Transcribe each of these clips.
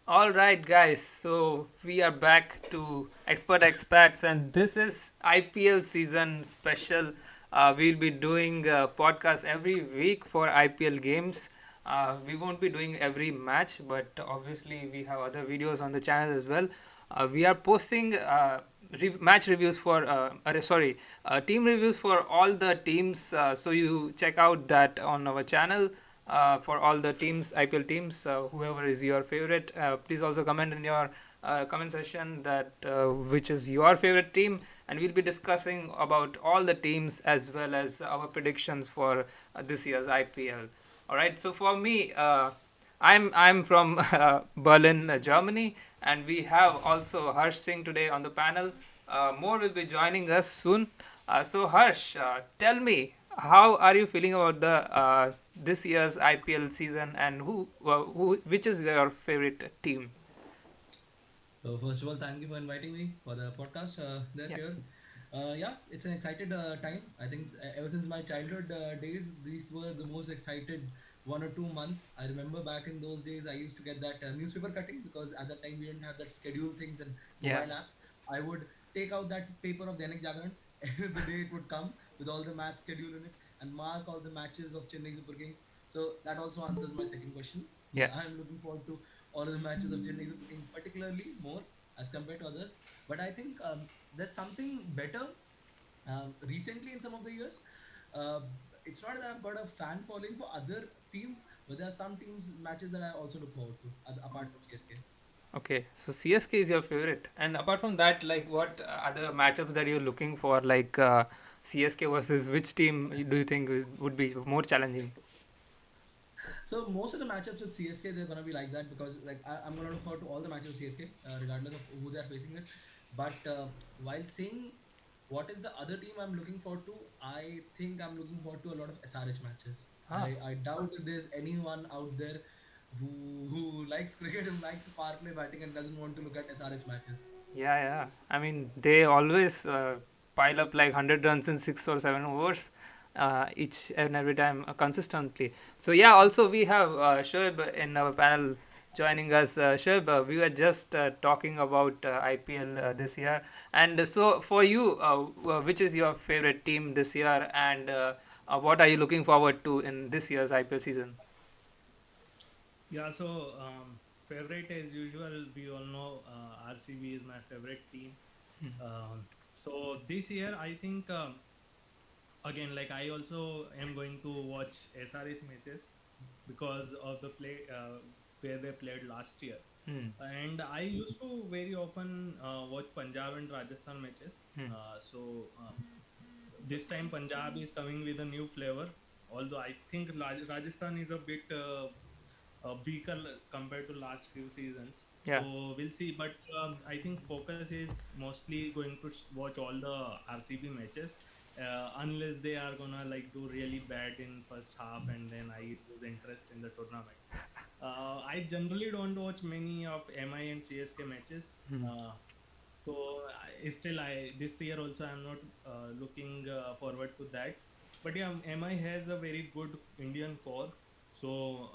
All right, guys. So we are back to Expert Expats, and this is IPL season special. We'll be doing a podcast every week for IPL games. We won't be doing every match, but obviously we have other videos on the channel as well. We are posting match reviews for, team reviews for all the teams. So you check out that on our channel for all the teams, IPL teams, whoever is your favorite. Please also comment in your comment section that which is your favorite team, and we'll be discussing about all the teams as well as our predictions for this year's IPL. All right. So for me, I'm from Berlin, Germany, and we have also Harsh Singh today on the panel. More will be joining us soon. So Harsh, tell me, how are you feeling about the this year's IPL season, and which is your favorite team? So first of all, thank you for inviting me for the podcast. There, Yeah. here, yeah, it's an excited time. I think ever since my childhood days, these were the most excited 1 or 2 months. I remember back in those days, I used to get that newspaper cutting because at that time we didn't have that schedule things and Yeah. mobile apps. I would take out that paper of Dainik Jagran the day it would come with all the match schedule in it and mark all the matches of Chennai Super Kings. So that also answers my second question. Yeah. I'm looking forward to all of the matches of Chennai Super Kings, particularly more as compared to others. But I think there's something better recently in some of the years. Uh, it's not that I've got a fan following for other teams, but there are some teams matches that I also look forward to apart from CSK. Okay, so CSK is your favorite, and apart from that, like what other matchups that you're looking for, like CSK versus which team do you think would be more challenging? So most of the matchups with CSK they're gonna be like that because like I'm gonna look forward to all the matches of CSK regardless of who they're facing with. But while saying what is the other team I'm looking forward to, I think I'm looking forward to a lot of SRH matches. Ah, I doubt if there's anyone out there who likes cricket and likes power play batting and doesn't want to look at SRH matches. yeah, yeah. I mean, they always pile up like 100 runs in 6 or 7 overs each and every time consistently. So, yeah, also we have Shoaib in our panel joining us. Shoaib, we were just talking about IPL this year. And so, for you, which is your favorite team this year, and what are you looking forward to in this year's IPL season? Yeah, so favorite as usual, we all know RCB is my favorite team. So this year, I think again, like I also am going to watch SRH matches because of the play where they played last year. Hmm. And I used to very often watch Punjab and Rajasthan matches. Hmm. So this time Punjab is coming with a new flavor. Although I think Rajasthan is a bit weaker compared to last few seasons. Yeah. So we'll see. But I think focus is mostly going to watch all the RCB matches, unless they are gonna like do really bad in first half and then I lose interest in the tournament. I generally don't watch many of MI and CSK matches. Hmm. So still, I this year also I'm not looking forward to that. But yeah, MI has a very good Indian core. So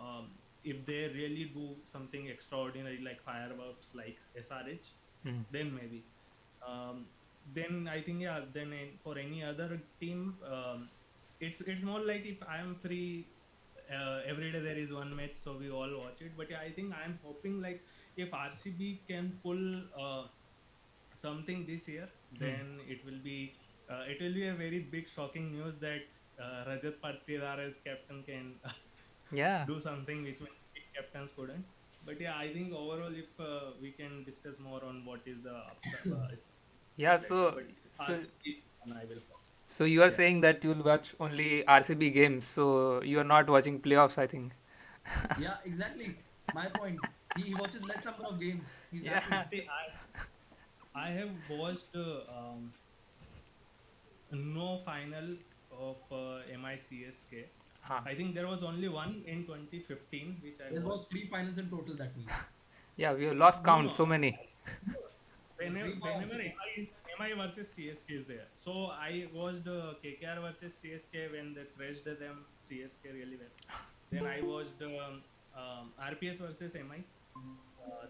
if they really do something extraordinary like fireworks like SRH, Hmm. then maybe. Um, then I think yeah. Then for any other team, it's more like if I'm free. Every day there is one match, so we all watch it. But yeah, I think I'm hoping like if RCB can pull something this year, Hmm. then it will be a very big shocking news that Rajat Patidar as captain can Yeah. do something which many big captains couldn't. But yeah, I think overall, if we can discuss more on what is the Yeah. better, So, but so RCB and I will follow. So you are Yeah. saying that you'll watch only RCB games, so you are not watching playoffs, I think. Yeah, exactly. My point. He watches less number of games. He's Yeah. happy. See, I have watched no finals of MICSK. Huh. I think there was only one in 2015 which I There was watched. three finals in total. That means Yeah, we have lost No, count no. so many. Whenever three. MI versus CSK is there. So I watched KKR versus CSK when they crashed them CSK really well. Then I watched RPS versus MI.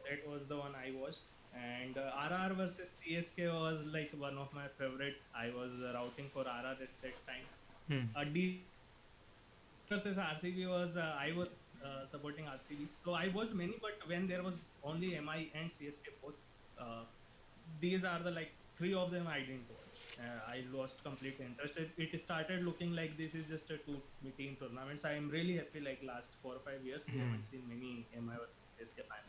That was the one I watched. And RR versus CSK was like one of my favorite. I was routing for RR at that time. Hmm. DC versus RCB was I was supporting RCB. So I watched many, but when there was only MI and CSK both, uh, these are the like three of them I didn't watch. I lost complete interest. It started looking like this is just a two team tournaments. I am really happy. Like last 4 or 5 years, we haven't seen many MI versus CSK final.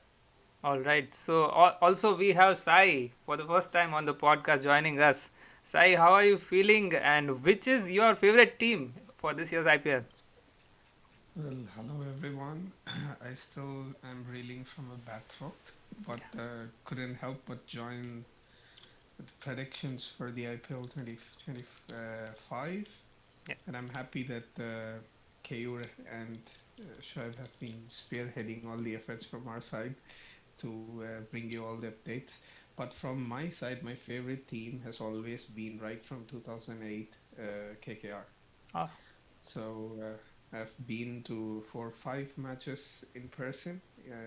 All right. So also we have Sai for the first time on the podcast joining us. Sai, how are you feeling and which is your favorite team for this year's IPL? Well, hello everyone. I still am reeling from a bad throat, but couldn't help but join the predictions for the IPL 2025. Yeah. And I'm happy that Keyur and Shoaib have been spearheading all the efforts from our side to bring you all the updates. But from my side, my favorite team has always been right from 2008 KKR. Oh, So I've been to 4 or 5 matches in person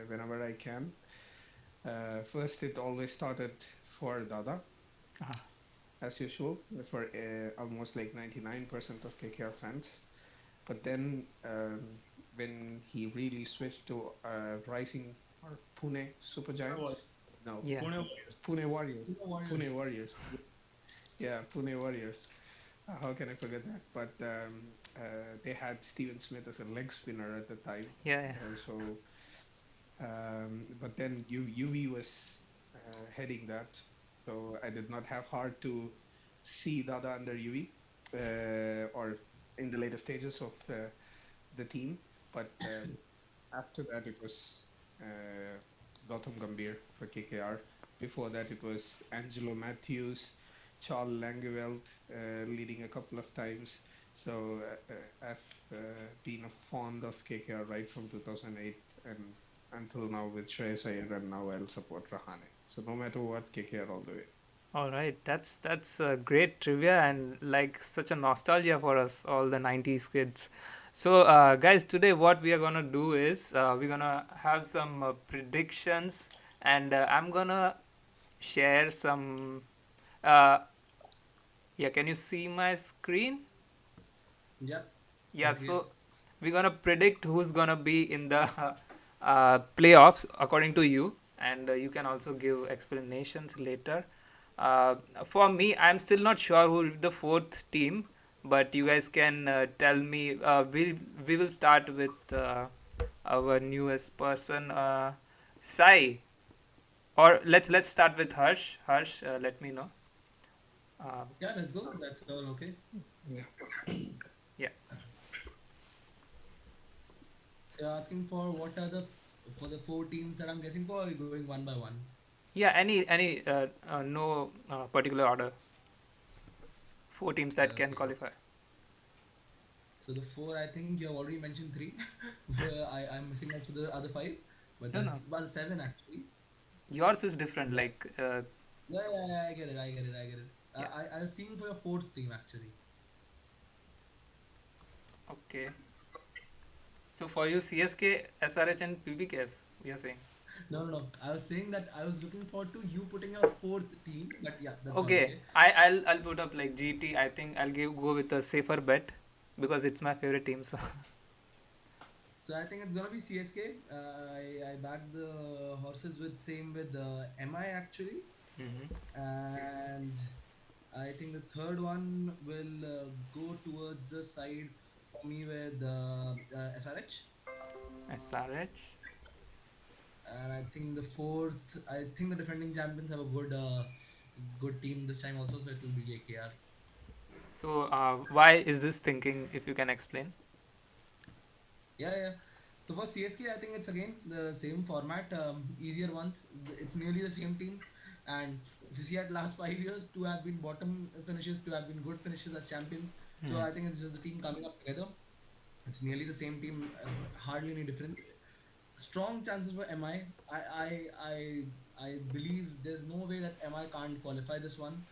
whenever I can. First, it always started for Dada, uh-huh. as usual, for almost like 99% of KKR fans. But then when he really switched to Rising or Pune Super Pune Giants, War- no, Yeah. Pune Warriors. Pune Warriors, You know, Warriors. Pune Warriors, yeah, Pune Warriors. How can I forget that? But they had Steven Smith as a leg spinner at the time. Yeah. Yeah. But then UV was heading that, so I did not have hard to see Dada under UV or in the later stages of the team. But after that, it was Gautam Gambhir for KKR. Before that, it was Angelo Matthews, Charles Langeveld leading a couple of times. So I've been a fond of KKR right from 2008 and until now with Shreyas Iyer, and now I'll support Rahane. So no matter what, KKR all the way. All right. That's a great trivia and like such a nostalgia for us all the 90s kids. So guys, today what we are going to do is we're going to have some predictions and I'm going to share some uh, yeah, can you see my screen? Yep. Yeah, I see it. so we're gonna predict who's gonna be in the playoffs according to you, and you can also give explanations later. For me, I'm still not sure who will be the fourth team, but you guys can tell me. We will start with our newest person, Sai, or let's start with Harsh. Harsh, let me know. Uh, Yeah, let's go. That's all okay. Yeah. yeah. So you're asking for what are the for the four teams that I'm guessing for, or are you going one by one? Yeah, any no particular order. Four teams that can Okay. qualify. So the four, I think you have already mentioned three. Where I'm missing out to the other five, but No, no. that's well seven actually. Yours is different. Yeah. Like, Yeah, I get it. I get it. I get it. yeah. I was seeing for your fourth team actually. Okay. So for you, CSK, SRH, and PBKS, we are saying. No, no, no. I was saying that I was looking forward to you putting your fourth team, but yeah, that's all Okay, okay. I'll put up like GT. I think I'll go with a safer bet because it's my favorite team. So So I think it's gonna be CSK. I backed the horses with same with MI actually, hmm and I think the third one will go towards the side for me with SRH. SRH. And I think the fourth, I think the defending champions have a good team this time also, so it will be KKR. So why is this thinking? If you can explain. Yeah, yeah. So for CSK, I think it's again the same format, easier ones. It's nearly the same team, and if you see at last 5 years, two have been bottom finishes, two have been good finishes as champions. So Hmm. I think it's just the team coming up together. It's nearly the same team, hardly any difference. Strong chances for MI. I believe there's no way that MI can't qualify this one.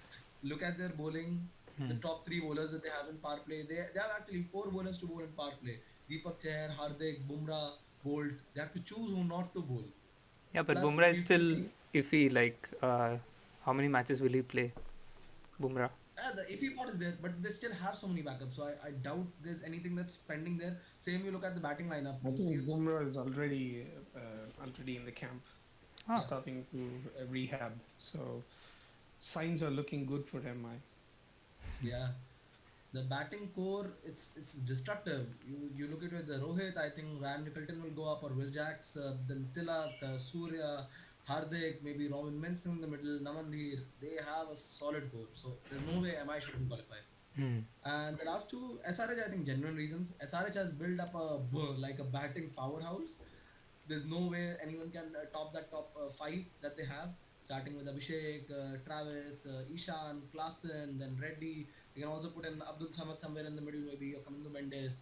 Look at their bowling. The Hmm. top three bowlers that they have in power play. They have actually four bowlers to bowl in power play. Deepak Chahar, Hardik, Bumrah. bowled. They have to choose who not to bowl. Yeah, but Plus, Bumrah is we've still seen iffy. Like, how many matches will he play, Bumrah? the iffy part is there, but they still have so many backups. So I doubt there's anything that's pending there. Same, you look at the batting lineup, I you see. think Bumrah is already in the camp, Oh, Yeah, starting to rehab. So signs are looking good for MI. yeah. The batting core, it's destructive. You look at it, the Rohit, I think Ryan Nicholton will go up, or Will Jacks, then Tilak, Surya, Hardik, maybe Robin Benson in the middle, Namandir. They have a solid core. So there's no way MI shouldn't qualify. hmm. And the last two, SRH, I think genuine reasons. SRH has built up like a batting powerhouse. There's no way anyone can top that top five that they have, starting with Abhishek, Travis, Ishan, Klassen, then Reddy. You can also put in Abdul Samad somewhere in the middle, maybe, or Kamindu Mendes.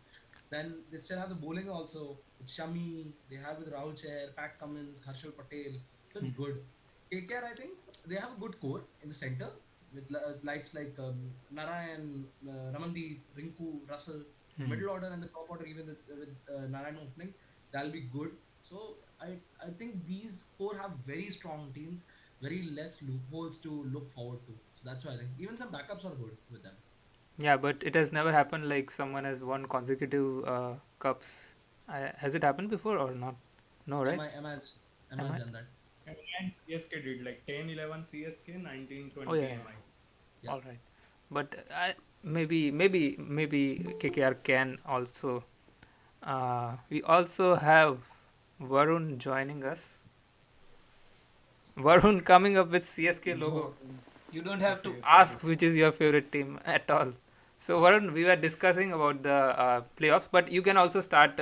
Then they still have the bowling also with Shami. They have with Rahul Chair, Pat Cummins, Harshal Patel. So it's good. KKR, I think they have a good core in the center with likes like Narayan, Ramandeep, Rinku, Russell. The Hmm. middle order and the top order, even with Narayan opening, that'll be good. So I think these four have very strong teams, very less loopholes to look forward to. So that's why I think even some backups are good with them. Yeah, but it has never happened like someone has won consecutive cups. Has it happened before or not? No, right? Emma Am has I? done that. And CSK did like 10, 11 CSK, Oh 1920 yeah, yeah. MI. Yeah. All right. But maybe KKR can also. We also have Varun joining us. Varun coming up with CSK logo. So You don't have to CSK. ask which is your favorite team at all. So Varun, we were discussing about the playoffs, but you can also start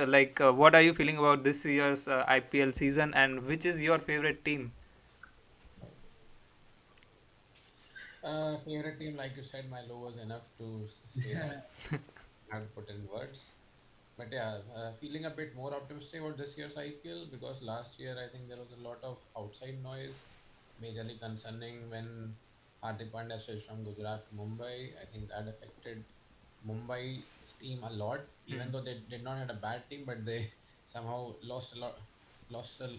what are you feeling about this year's IPL season, and which is your favorite team? Favorite team, like you said, my logo is enough to say that. I have put in words. But yeah, feeling a bit more optimistic about this year's IPL because last year I think there was a lot of outside noise, majorly concerning when Hardik Pandya switched from Gujarat to Mumbai. I think that affected Mumbai team a lot, even Hmm. though they did not had a bad team, but they somehow lost a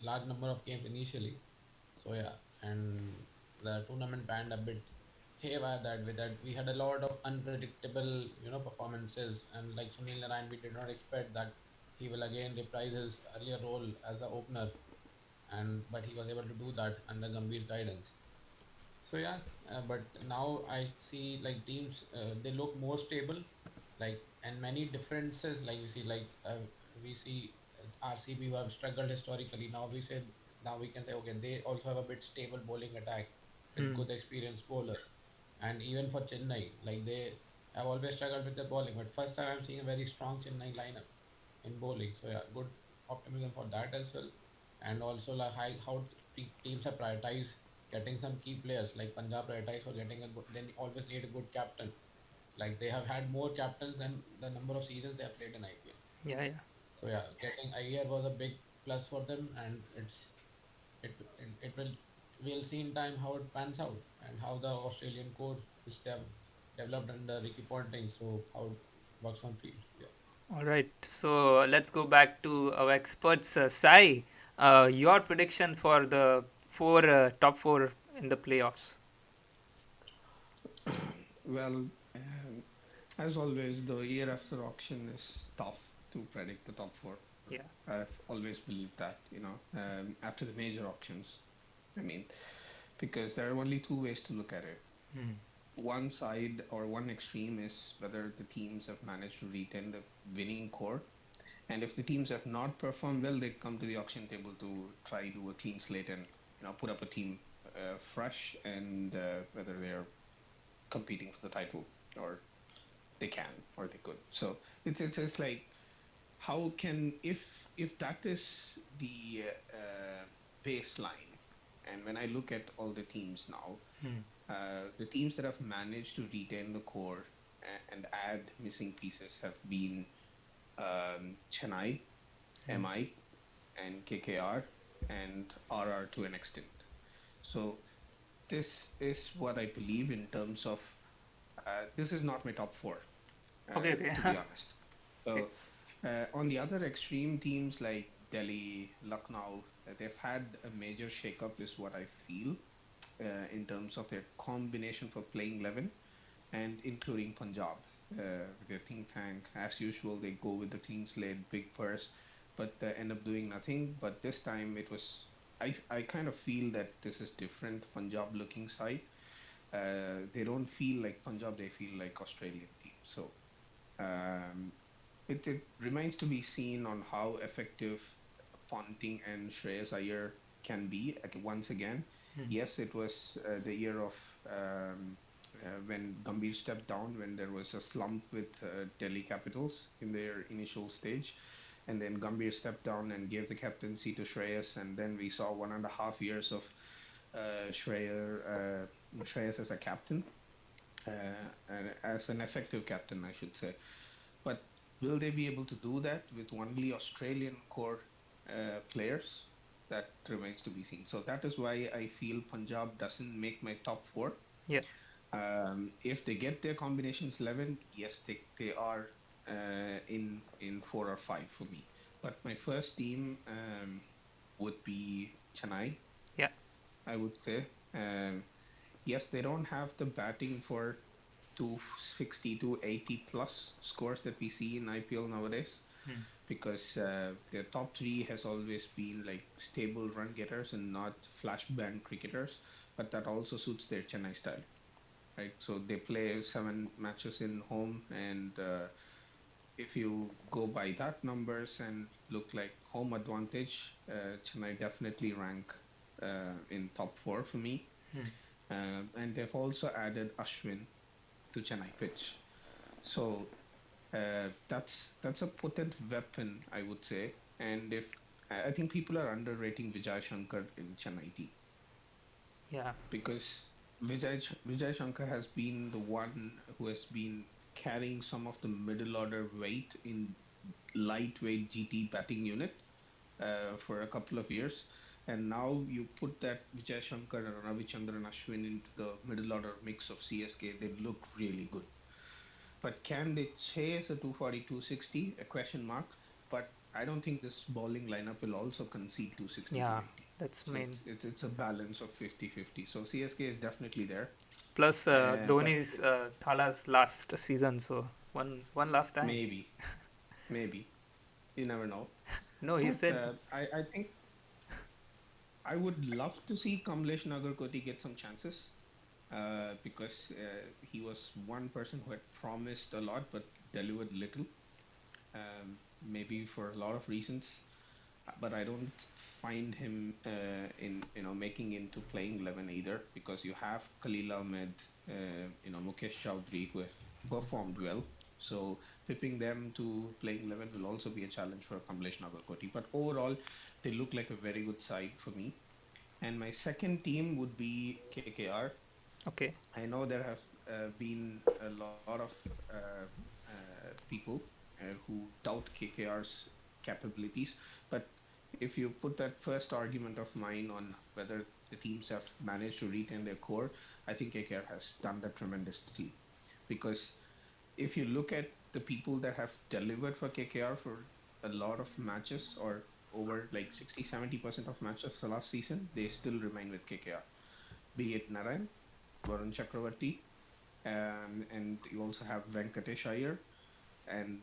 large number of games initially. So yeah, and the tournament panned a bit haywire that way. That we had a lot of unpredictable, performances, and like Sunil Narayan, we did not expect that he will again reprise his earlier role as an opener, and but he was able to do that under Gambhir's guidance. So yeah, but now I see like teams they look more stable, like and many differences. Like we see RCB who have struggled historically. Now we can say okay they also have a bit stable bowling attack with Hmm. good experienced bowlers, and even for Chennai like they have always struggled with their bowling. But first time I'm seeing a very strong Chennai lineup in bowling. So yeah, good optimism for that as well, and also like how teams have prioritized getting some key players like Punjab prioritize for getting a good. Then always need a good captain. Like they have had more captains than the number of seasons they have played in IPL. Yeah, yeah. So yeah, getting Iyer was a big plus for them, and it will we'll see in time how it pans out and how the Australian core which they have developed under Ricky Ponting, so how it works on field. Yeah. All right. So let's go back to our experts. Sai, your prediction for the top four in the playoffs? Well, um, as always, the year after auction is tough to predict the top four. Yeah. I've always believed that, after the major auctions. I mean, because there are only two ways to look at it. Hmm. One side or one extreme is whether the teams have managed to retain the winning core. And if the teams have not performed well, they come to the auction table to try do a clean slate and put up a team fresh and whether they're competing for the title or they can or they could. So it's like how can if that is the baseline, and when I look at all the teams now, Hmm. the teams that have managed to retain the core and add missing pieces have been Chennai, Hmm. MI, and KKR, and RR to an extent. So this is what I believe in terms of this is not my top four, Okay. Okay. to be honest. Okay. So On the other extreme, teams like Delhi, Lucknow, they've had a major shakeup, is what I feel, in terms of their combination for playing 11, and including Punjab. With their think tank, as usual, they go with the clean slate, big purse, but end up doing nothing. But this time it was, I kind of feel that this is different. Punjab looking side, they don't feel like Punjab, they feel like Australian team. So um, it remains to be seen on how effective Ponting and Shreyas Iyer can be once again. Yes, it was the year of when Gambhir stepped down, when there was a slump with Delhi Capitals in their initial stage. And then Gambhir stepped down and gave the captaincy to Shreyas. And then we saw 1.5 years of Shreyas as a captain, and as an effective captain, I should say. But will they be able to do that with only Australian core players? That remains to be seen. So that is why I feel Punjab doesn't make my top four. Yeah. If they get their combinations 11, yes, they are in 4 or 5 for me. But my first team would be Chennai, Yeah. I would say. Yes, they don't have the batting for 260 to 80 plus scores that we see in IPL nowadays, because their top three has always been like stable run getters and not flash bang cricketers, but that also suits their Chennai style, right? So they play 7 matches in home, and if you go by that numbers and look like home advantage, Chennai definitely rank in top four for me. And they've also added Ashwin to Chennai pitch. So that's a potent weapon, I would say. And if I think people are underrating Vijay Shankar in Chennai team, Yeah. because Vijay Shankar has been the one who has been carrying some of the middle order weight in lightweight GT batting unit for a couple of years. And now you put that Vijay Shankar and Ravichandranashwin into the middle order mix of CSK, they look really good. But can they chase a 240, 260? A question mark. But I don't think this bowling lineup will also concede 260, Yeah. 280. That's So main. it's a balance of 50-50. So CSK is definitely there. Plus But Dhoni's Thala's last season, so one last time. maybe, maybe. You never know. No, he But said. I think I would love to see Kamlesh Nagarkoti get some chances, because he was one person who had promised a lot but delivered little. Maybe for a lot of reasons, but I don't find him in making into playing 11 either, because you have Khalil Ahmed, Mukesh Chowdhury, who have performed well. So flipping them to playing 11 will also be a challenge for Kamlesh Nagarkoti. But overall, they look like a very good side for me. And my second team would be KKR. Okay. I know there have been a lot of people who doubt KKR's capabilities, but if you put that first argument of mine on whether the teams have managed to retain their core, I think KKR has done that tremendously. Because if you look at the people that have delivered for KKR for a lot of matches, or over like 60-70% of matches the last season, they still remain with KKR. Be it Narayan, Varun Chakravarti, and you also have Venkatesh Iyer. And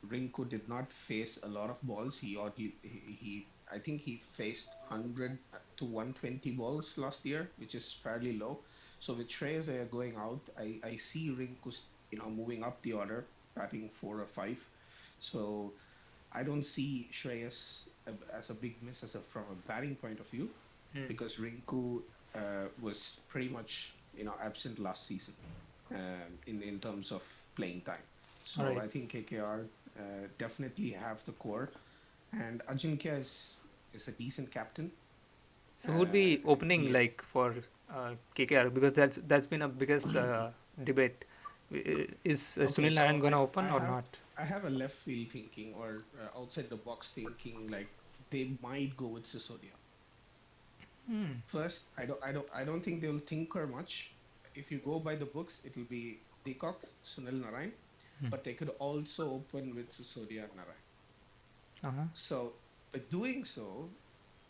Rinku did not face a lot of balls. I think he faced 100 to 120 balls last year, which is fairly low. So with Shreyas Iyer going out, I see Rinku, moving up the order, batting 4 or 5. So I don't see Shreyas as a big miss from a batting point of view, because Rinku was pretty much absent last season, in terms of playing time. All So right. I think KKR definitely have the core, and Ajinkya is a decent captain, So who would be and opening he like for KKR, because that's been a biggest debate. Is okay. Sunil Narayan So gonna open I or have not? I have a left field thinking, or outside the box thinking, like they might go with Sisodia. First, I don't think they'll tinker much. If you go by the books, it'll be Deepak, Sunil Narayan, but they could also open with Sisodia and Narayan. Uh-huh. So by doing so,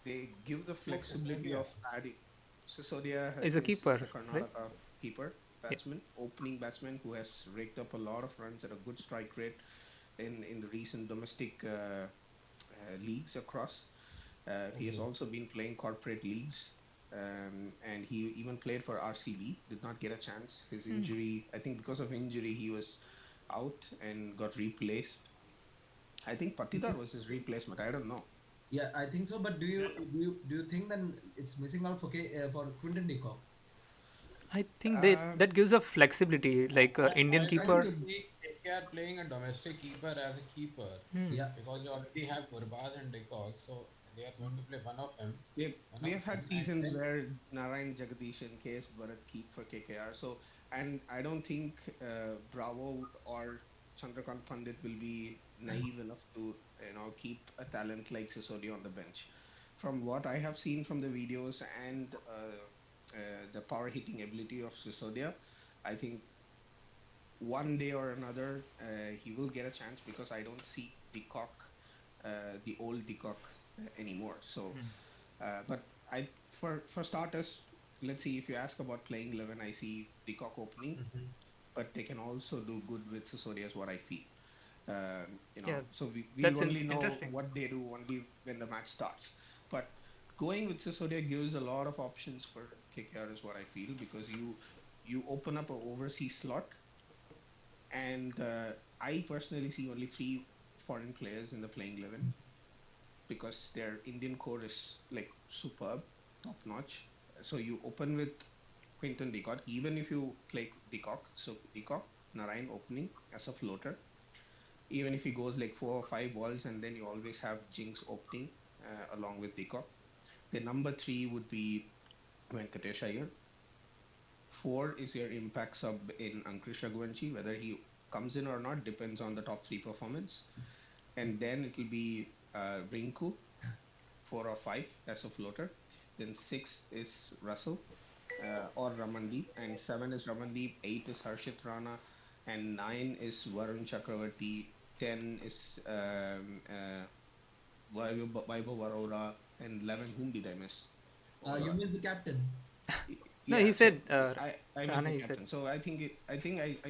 they give the Like flexibility Sisodia. of adding. Sisodia Is a is a keeper, right? Karnataka keeper, Yeah. batsman, opening batsman who has raked up a lot of runs at a good strike rate in the recent domestic leagues across. He has Okay. also been playing corporate leagues, and he even played for RCB. Did not get a chance. His injury, I think, because of injury, he was out and got replaced. I think Patidar was his replacement. I don't know. Yeah, I think so. But Yeah. do you think then it's missing out for for Quinton de Kock? I think they Uh, that gives a flexibility, like Indian I I don't think keeper. the see KKR playing a domestic keeper as a keeper Yeah, because you already have Gurbaz and Dekog, so they are going to play one we of have had them, and seasons then where Narayan Jagadish and KS Bharat keep for KKR. So, and I don't think Bravo or Chandrakant Pandit will be naive enough to keep a talent like Sisodi on the bench. From what I have seen from the videos and the power hitting ability of Sisodia, I think one day or another he will get a chance because I don't see Decock, the old Decock anymore. So, but I for starters, let's see if you ask about playing 11, I see Decock opening, Mhm. but they can also do good with Sisodia is what I feel. Yeah, So we'll that's only know interesting. what they do only when the match starts. But going with Sisodia gives a lot of options for KKR is what I feel because you open up a overseas slot and I personally see only three foreign players in the playing 11 because their Indian core is like superb, top notch. So you open with Quinton de Kock, even if you play de Kock, so de Kock, Narayan opening as a floater, even if he goes like 4 or 5 balls, and then you always have Jinx opening along with de Kock. The number three would be Venkatesh Iyer. Four is your impact sub in Ankush Raghuvanshi. Whether he comes in or not depends on the top three performance. And then it will be Rinku, 4 or 5 as a floater. Then 6 is Russell or Ramandeep, and 7 is Ramandeep, 8 is Harshit Rana, and 9 is Varun Chakravarti, 10 is Vaibhav Arora, and 11, whom did I miss? you Or missed the captain. No, he yeah, so said. I missed Rana, the he said. captain. So I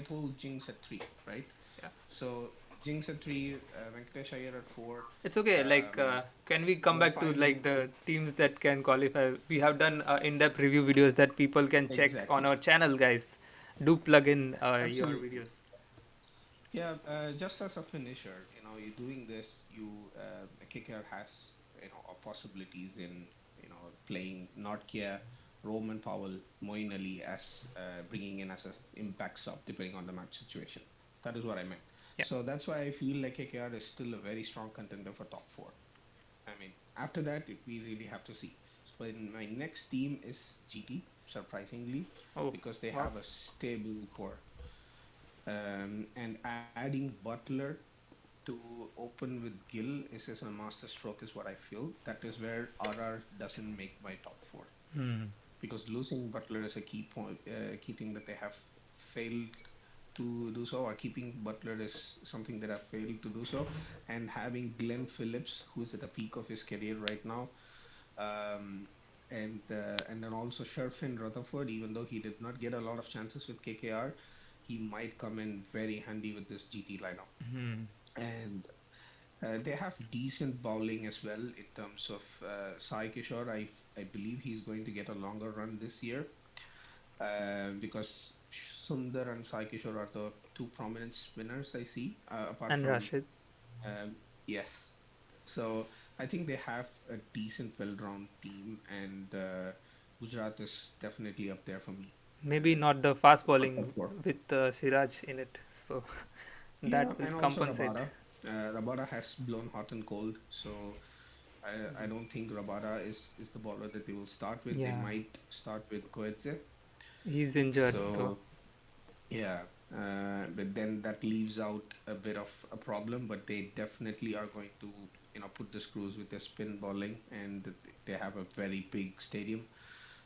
told Jinx at 3, right? Yeah, So Jinx at 3, Venkatesh Iyer at 4, it's okay. Like, can we come four back to five like Rinku. the teams that can qualify? We have done in-depth review videos that people can check on Exactly. our channel, guys. Do plug in your Absolutely. videos. Yeah, just as a finisher, you're doing this, KKR has, possibilities in, playing Notkia, Roman Powell, Moeen Ali as bringing in as a impact sub, depending on the match situation. That is what I meant. Yeah. So that's why I feel like KKR is still a very strong contender for top four. I mean, after that, we really have to see. So in my next team is GT, surprisingly, Oh, because they wow. have a stable core. And adding Butler to open with Gill is a master stroke, is what I feel. That is where RR doesn't make my top four because losing Butler is a key point, key thing that they have failed to do so, or keeping Butler is something that have failed to do so, and having Glenn Phillips, who's at the peak of his career right now, um, and then also Sherfin Rutherford, even though he did not get a lot of chances with KKR, he might come in very handy with this GT lineup. And they have decent bowling as well in terms of Sai Kishore. I believe he's going to get a longer run this year because Sundar and Sai Kishore are the two prominent spinners I see, apart And from Rashid. yes. So I think they have a decent, well-rounded team, and Gujarat is definitely up there for me Maybe not the fast for top bowling four. with Siraj in it, so Yeah, that will and also compensate. Rabada. Rabada has blown hot and cold, so I don't think Rabada is the bowler that they will start with. They Yeah, might start with Koetze. he's injured though. So yeah, but then that leaves out a bit of a problem. But they definitely are going to put the screws with their spin bowling, and they have a very big stadium.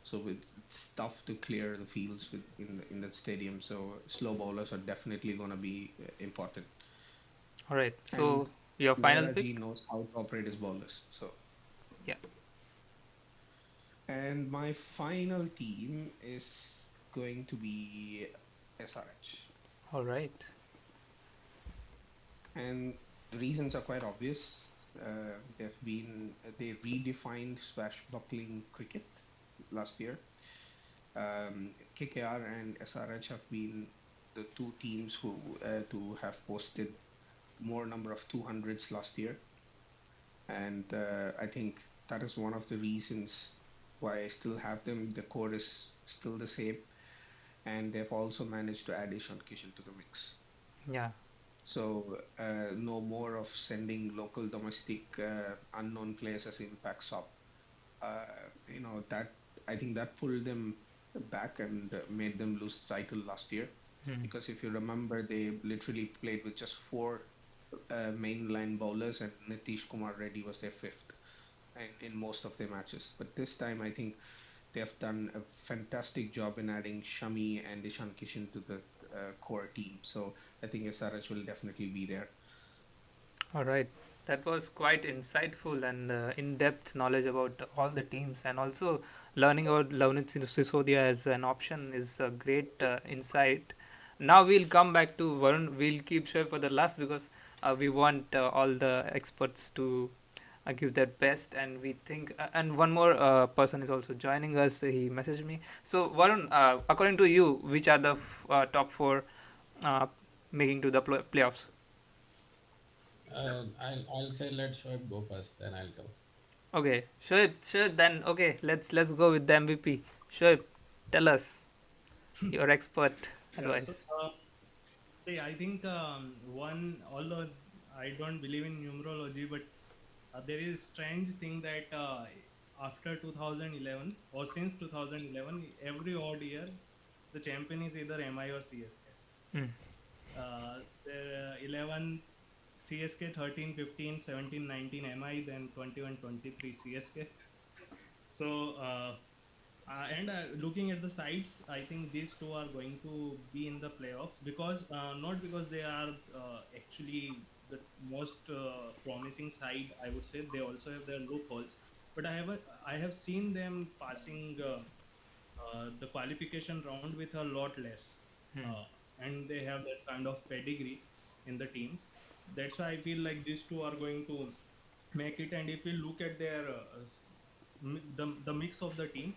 So it's tough to clear the fields in that stadium. So slow bowlers are definitely going to be important. All right, And so Your final Mehra ji pick? knows how to operate his bowlers. So, Yeah. and my final team is going to be SRH. All right. And the reasons are quite obvious. They redefined swashbuckling cricket last year. KKR and SRH have been the two teams who to have posted more number of 200s last year, and I think that is one of the reasons why I still have them. The core is still the same, and they've also managed to add Ishan Kishan to the mix. Yeah. So no more of sending local domestic unknown players as impact sub. Uh, that I think that pulled them back and made them lose the title last year. Hmm. Because if you remember, they literally played with just four mainline bowlers, and Nitish Kumar Reddy was their fifth, and in most of their matches. But this time, I think they have done a fantastic job in adding Shami and Ishan Kishan to the core team. So I think SRH will definitely be there. All right. That was quite insightful and in-depth knowledge about all the teams, and also learning about Lavnit Sisodia as an option is a great insight. Now we'll come back to Varun. We'll keep Shoaib for the last because we want all the experts to give their best, and we think. And one more person is also joining us. He messaged me. So Varun, according to you, which are the top four uh, making to the playoffs? I'll say let Shoaib go first, then I'll go. Okay, Shoaib, then okay, let's go with the MVP. Shoaib, tell us your expert Yeah. So, advice. see, I think although I don't believe in numerology, but there is strange thing that after 2011 or since 2011, every odd year, the champion is either MI or CSK. Hmm. The 11 CSK, 13, 15, 17, 19 MI, then 21, 23 CSK. So, looking at the sides, I think these two are going to be in the playoffs because not because they are actually the most promising side. I would say they also have their loopholes, but I have seen them passing the qualification round with a lot less, Hmm. uh, and they have that kind of pedigree in the teams. That's why I feel like these two are going to make it. And if we look at their the mix of the team,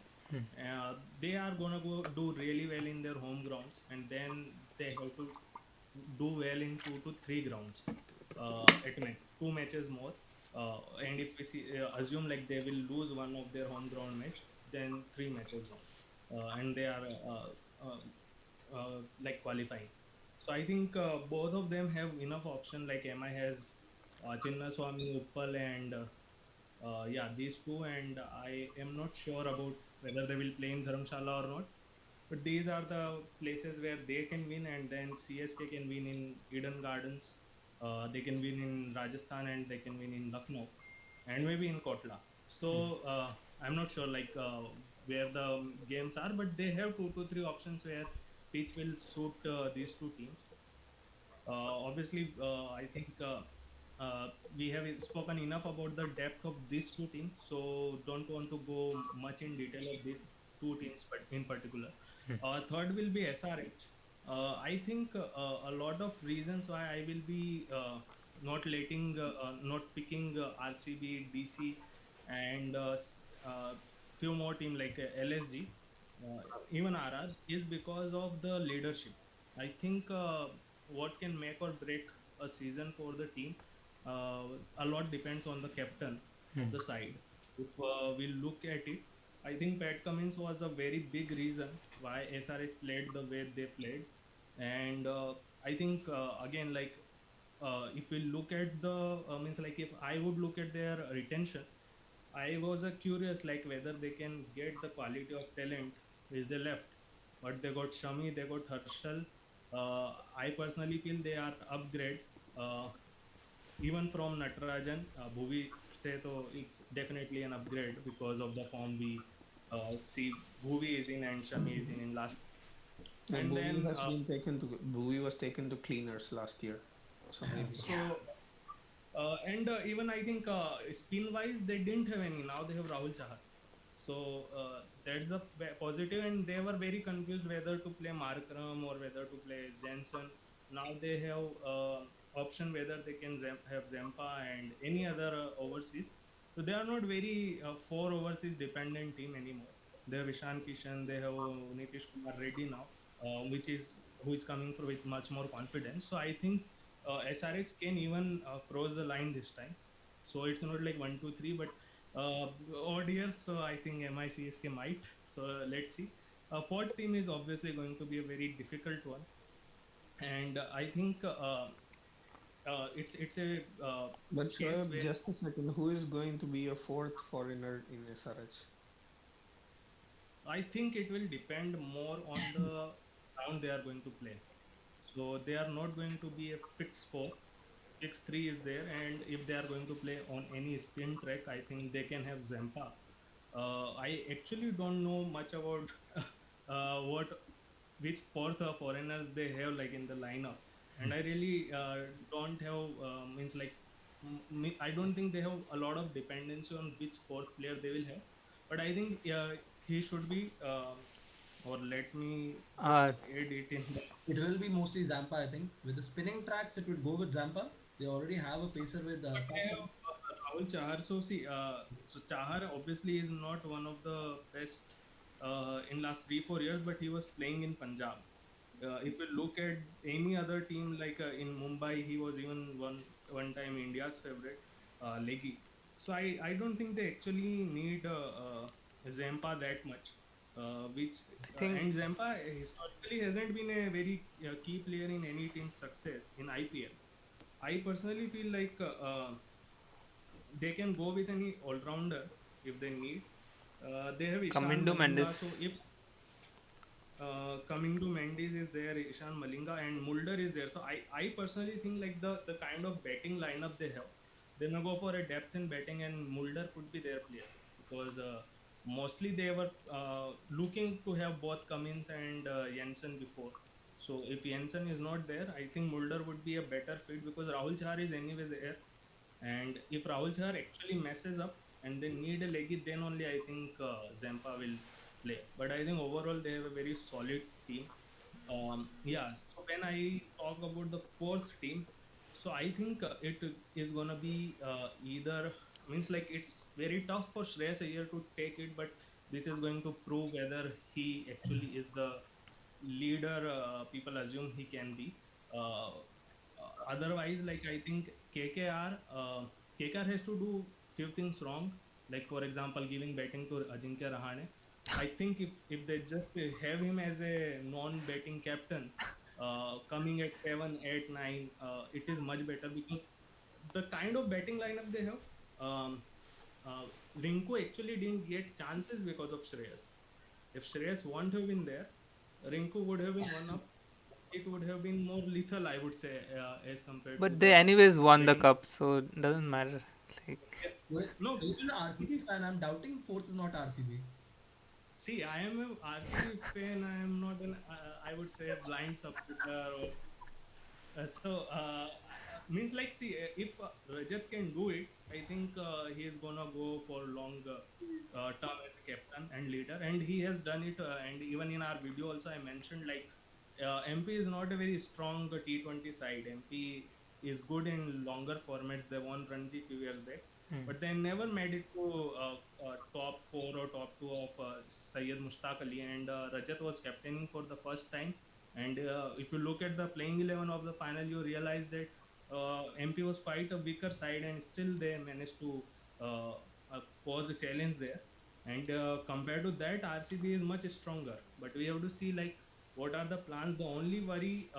they are gonna go do really well in their home grounds, and then they have to do well in 2 to 3 grounds at max, 2 matches more. And if we assume like they will lose one of their home ground match, then 3 matches more, and they are like qualifying. So I think both of them have enough option. Like MI has Chinnaswamy, Uppal, and yeah, these two. And I am not sure about whether they will play in Dharamshala or not. But these are the places where they can win, and then CSK can win in Eden Gardens. They can win in Rajasthan, and they can win in Lucknow, and maybe in Kotla. So I'm not sure like where the games are, but they have 2 to 3 options where pitch will suit these two teams. Obviously, I think we have spoken enough about the depth of these two teams, so don't want to go much in detail of these two teams, but in particular, third will be SRH. I think a lot of reasons why I will be not picking RCB, DC, and few more team like LSG, uh, even RR, is because of the leadership. I think what can make or break a season for the team, a lot depends on the captain of the side. If we look at it, I think Pat Cummins was a very big reason why SRH played the way they played. And I think again, like if we look at the means like if I would look at their retention, I was curious like whether they can get the quality of talent which they left. But they got Shami, they got Harshal. I personally feel they are upgrade. Uh, Even from Natarajan, Bhuvi say to it's definitely an upgrade because of the form we see Bhuvi is in and Shami is in last. No, And then Bhuvi was taken to cleaners last year, so maybe. so And even I think spin wise, they didn't have any. Now they have Rahul Chahar. So that's the positive, and they were very confused whether to play Markram or whether to play Jensen. Now they have option whether they can have Zampa and any other overseas. So they are not very four overseas dependent team anymore. They have Ishan Kishan, they have Nitish Kumar Reddy now, which is who is coming for with much more confidence. So I think SRH can even cross the line this time. So it's not like 1, 2, 3, but odd years. So I think MICSK might. So let's see. Fourth team is obviously going to be a very difficult one, and I think it's a But case Shoaib, where just a second, who is going to be a fourth foreigner in SRH? I think it will depend more on the round they are going to play. So they are not going to be a fixed four. Fixed three is there, and if they are going to play on any spin track, I think they can have Zampa. I actually don't know much about what which fourth foreigners they have like in the lineup, and I really don't have means like I don't think they have a lot of dependency on which fourth player they will have, but I think he should be or let me just Uh, add it in the It will be mostly Zampa, I think. With the spinning tracks, it would go with Zampa. They already have a pacer with Pandya. Rahul Chahar. So see, so Chahar obviously is not one of the best in last 3, 4 years, but he was playing in Punjab. If you look at any other team like in Mumbai, he was even one time India's favorite leggy. So I don't think they actually need Zampa that much. Which I think and Zampa historically hasn't been a very key player in any team's success in IPL. I personally feel like they can go with any all rounder if they need. They have Ishan Kamindu Malinga. So Mendes. if coming to Mendes is there, Ishan Malinga and Mulder is there. So I personally think like the kind of batting lineup they have, they may go for a depth in batting, and Mulder could be their player because mostly they were looking to have both Cummins and Jensen before. So if Jensen is not there, I think Mulder would be a better fit because Rahul Chahar is anyway there. And if Rahul Chahar actually messes up and they need a leggy, then only I think Zampa will play. But I think overall they have a very solid team. Yeah. So when I talk about the fourth team, so I think it is gonna be either means like it's very tough for Shreyas Iyer to take it, but this is going to prove whether he actually is the leader people assume he can be. Otherwise, like I think KKR has to do few things wrong. Like for example, giving batting to Ajinkya Rahane. I think if they just have him as a non-batting captain, coming at 7, 8, 9, it is much better because the kind of batting lineup they have. Um, Rinku actually didn't get chances because of Shreyas. If Shreyas won't have been there, Rinku would have been one up. It would have been more lethal, I would say, as compared to but they the anyways won the batting. cup, so it doesn't matter. Like, No, Who is an RCB fan? I'm doubting fourth is not RCB. see, I am a RCB fan. I am not an, I would say, a blind supporter. Or, means like, see, if Rajat can do it, I think he is gonna go for long term as a captain and leader, and he has done it. And even in our video, also, I mentioned like MP is not a very strong T20 side. MP is good in longer formats. They won Ranji few years back, but they never made it to top four or top two of Syed Mushtaq Ali, and Rajat was captaining for the first time. And if you look at the playing 11 of the final, you realize that MP was quite a weaker side, and still they managed to uh, pose a challenge there. And compared to that, RCB is much stronger. But we have to see like what are the plans. The only worry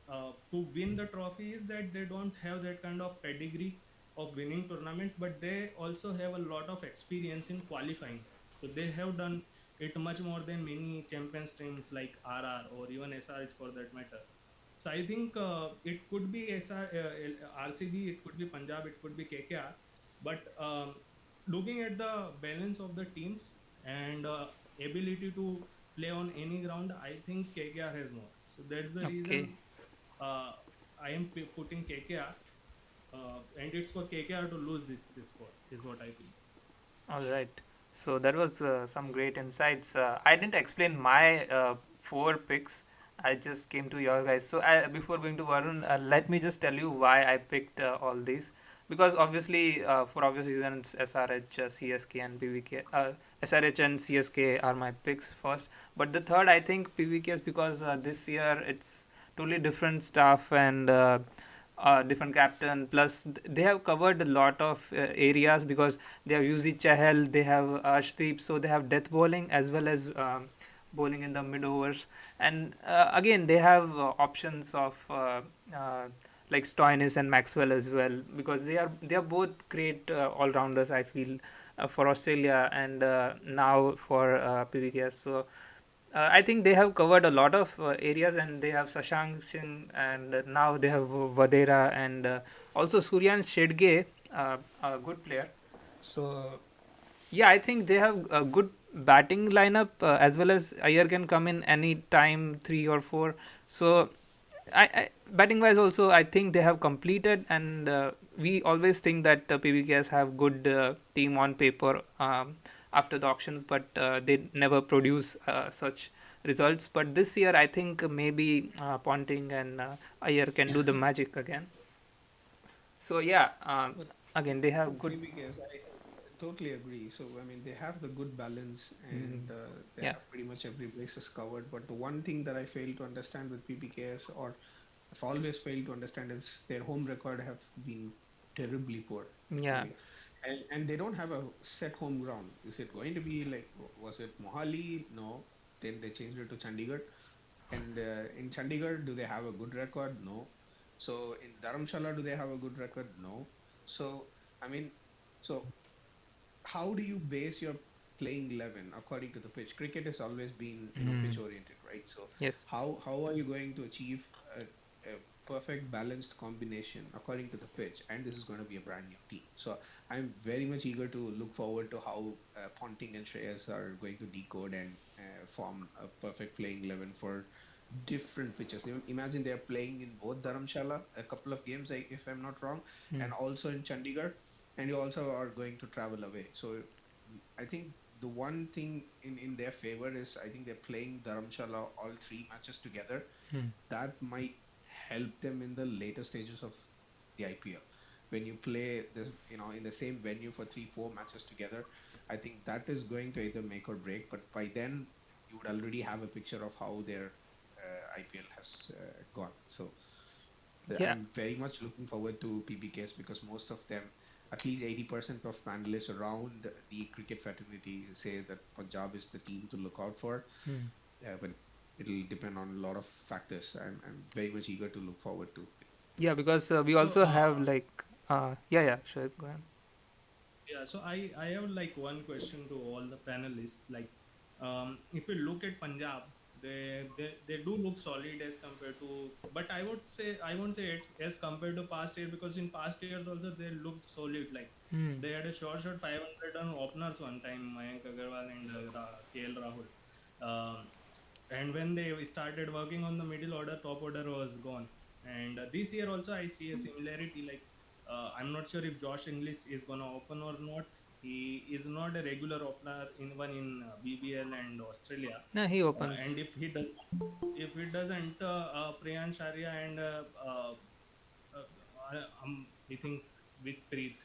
to win the trophy is that they don't have that kind of pedigree of winning tournaments, but they also have a lot of experience in qualifying. So they have done it much more than many champions teams like RR or even SRH for that matter. So I think it could be RCB, it could be Punjab, it could be KKR. But looking at the balance of the teams and ability to play on any ground, I think KKR has more. So that's the okay, reason uh, I am putting KKR. and it's for KKR to lose this sport, is what I feel. All right. So that was some great insights. I didn't explain my four picks. I just came to your guys. So before going to Varun, let me just tell you why I picked all these. Because obviously, for obvious reasons, SRH, CSK, and PVK, SRH and CSK are my picks first. But the third, I think PVK is because this year it's totally different stuff and different captain. Plus, they have covered a lot of areas because they have Yuzi Chahal, they have Arshdeep, so they have death bowling as well as bowling in the mid overs. And again, they have options of like Stoinis and Maxwell as well because they are both great all rounders. I feel for Australia and now for PVKS. So I think they have covered a lot of areas, and they have Sashank Singh, and now they have Vadera, and also Suryan Shedge, a good player. So yeah, I think they have a good batting lineup as well as Iyer can come in any time, three or four. So batting wise also, I think they have completed, and we always think that PBKs have good team on paper after the auctions, but they never produce such results. But this year, I think maybe Ponting and Iyer can do the magic again. So yeah, But again they have good. PBKs, I totally agree. So I mean, they have the good balance, Mm, and they yeah. have pretty much every basis covered. But the one thing that I fail to understand with PBKs, or I've always failed to understand, is their home record have been terribly poor. I Yeah. mean, and they don't have a set home ground. Is it going to be like, was it Mohali? No. Then they changed it to Chandigarh. And in Chandigarh, do they have a good record? No. So in Dharamshala, do they have a good record? No. So I mean, so how do you base your playing 11 according to the pitch? Cricket has always been, pitch Mm, oriented, right? So yes. how are you going to achieve a perfect balanced combination according to the pitch? And this is going to be a brand new team. So I'm very much eager to look forward to how Ponting and Shreyas are going to decode and form a perfect playing 11 for different pitches. Imagine they're playing in both Dharamshala a couple of games, if I'm not wrong, Mm. and also in Chandigarh, and you also are going to travel away. So I think the one thing in their favor is I think they're playing Dharamshala all three matches together. Mm. That might help them in the later stages of the IPL. When you play this, in the same venue for 3, 4 matches together, I think that is going to either make or break. But by then, you would already have a picture of how their IPL has gone. So Yeah. I'm very much looking forward to PBKs because most of them, at least 80% of panelists around the cricket fraternity, say that Punjab is the team to look out for. Mm. But it'll depend on a lot of factors. I'm very much eager to look forward to it. Yeah, because we So also have like yeah, yeah, sure, go ahead. yeah, so I have like one question to all the panelists. Like, if you look at Punjab, they do look solid as compared to, but I won't say it's as compared to past year, because in past years also they looked solid. Like Hmm. they had a short 500 on openers one time, Mayank Agarwal and KL Rahul. And when they started working on the middle order, top order was gone. And this year also I see a similarity. Like I'm not sure if Josh English is gonna open or not. He is not a regular opener in one in BBL and Australia. No, he And opens. if he doesn't, Priyan Sharia and I think with Preet,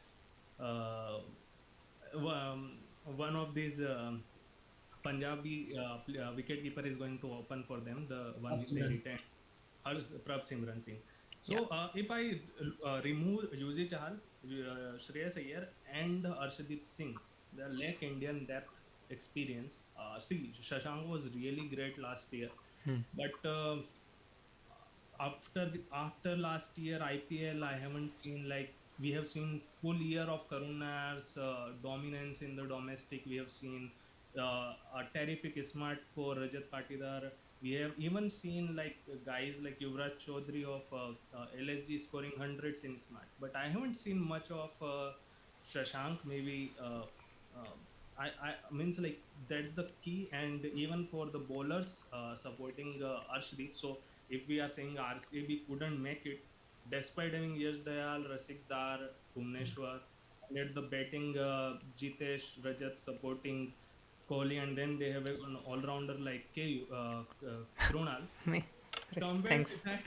uh, one of these Punjabi wicket keeper is going to open for them. The one they Simran. retained, Prab Simran Singh. Yeah. So if I remove Yuzi Chahal, Shreyas Iyer, and Arshdeep Singh, the lack Indian depth experience. See, Shashank was really great last year, Hmm. but after last year IPL, I haven't seen, like, we have seen full year of Karunar's dominance in the domestic. We have seen a terrific smart for Rajat Patidar. We have even seen like guys like Yuvraj Chaudhary of LSG scoring hundreds in smart. But I haven't seen much of Shashank. Maybe I means like that's the key, and even for the bowlers supporting Arshdeep. So if we are saying RCB couldn't make it, despite having Yash Dayal, Rasik Dar, Bhumneshwar, and at the batting, Jitesh, Rajat supporting Kohli, and then they have an all-rounder like Krunal. Me. Compared to Thanks. that,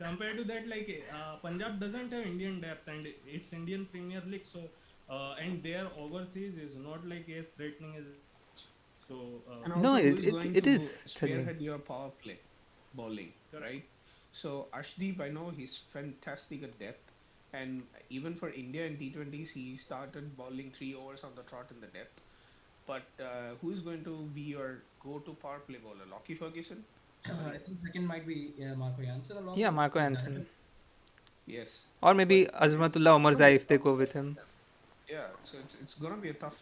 compared to that, like Punjab doesn't have Indian depth, and it's Indian Premier League, so and their overseas is not like as threatening as Yash. So And No, also, who is going it to is threatening. spearhead your power play bowling, correct. right? So Ashdeep, I know he's fantastic at depth, and even for India in T20s, he started bowling 3 overs on the trot in the depth. But who is going to be your go-to power play bowler? Lockie Ferguson? I Sorry. think second might be Marco Jansen along Yeah, with Marco his Hansen. narrative. Yes, Or maybe but it's Azmatullah gonna Omarzai be a if they tough. go with him. Yeah, so it's gonna be a tough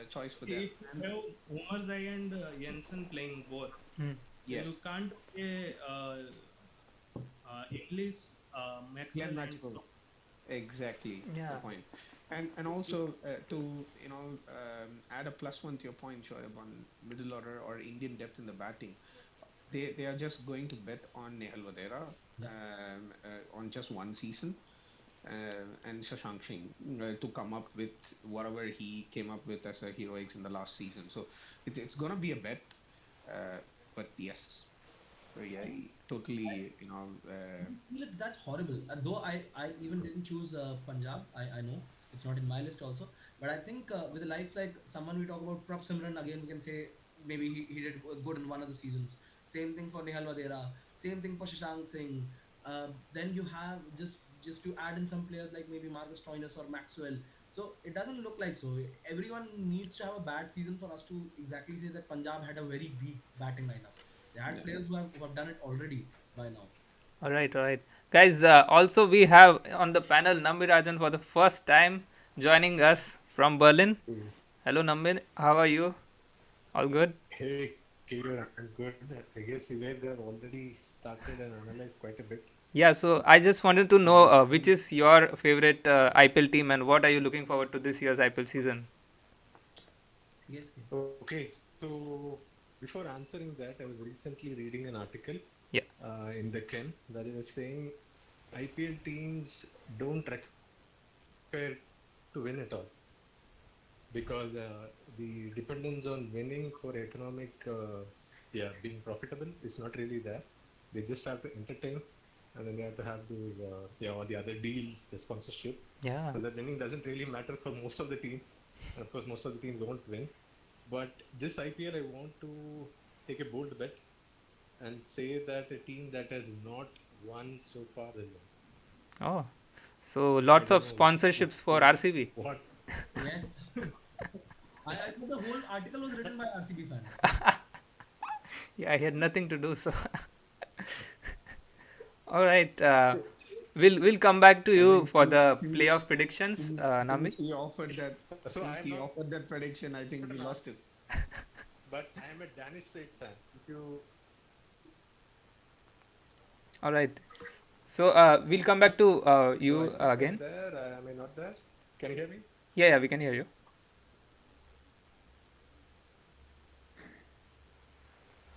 choice for them. If you And have Omarzai and Jensen playing both, Hmm. then yes, you can't play English, Glenn Maxwell, and Maxwell. Stone. Exactly the Yeah. point. And also to add a plus one to your point, Shoaib, on middle order or Indian depth in the batting, they are just going to bet on Nehal Vadera Yeah. on just one season, and Shashank Singh to come up with whatever he came up with as a heroics in the last season. So it's gonna be a bet, uh, but yes, yeah, totally, Feel it's that horrible. And though I even didn't choose Punjab, I know it's not in my list also. But I think with the likes like someone we talk about, Prab Simran, again, we can say maybe he did good in one of the seasons. Same thing for Nehal Vadera. Same thing for Shashank Singh. Then you have just to add in some players like maybe Marcus Stoinis or Maxwell. So it doesn't look like so. Everyone needs to have a bad season for us to exactly say that Punjab had a very weak batting lineup. They had yeah. players who have done it already by now. All right, all right. Guys, also we have on the panel Nambi Rajan for the first time joining us from Berlin. Mm. Hello, Nambi. How are you? All good? Hey, Keyur, I'm good. I guess you guys have already started and analyzed quite a bit. Yeah, so I just wanted to know Let's which see. is your favorite IPL team and what are you looking forward to this year's IPL season? CSK. Okay, so before answering that, I was recently reading an article Yeah. in the Ken that it was saying IPL teams don't require to win at all because the dependence on winning for economic, being profitable is not really there. They just have to entertain, and then they have to have those, all the other deals, the sponsorship. Yeah. So that winning doesn't really matter for most of the teams. And of course, most of the teams won't win. But this IPL, I want to take a bold bet and say that a team that has not won so far has won. Oh, so I lots of don't know sponsorships for RCB. what. Yes. I thought the whole article was written by RCB fan. Yeah, I had nothing to do, so. All right. We'll come back to I you think for the since playoff predictions, since Nambi. since he offered that So I since am he not offered that prediction, I think we an lost him. but I am a Danish side fan. If you All right. So we'll come back to so you I think I'm again. there. Am I not there? Can you hear me? Yeah, yeah, we can hear you.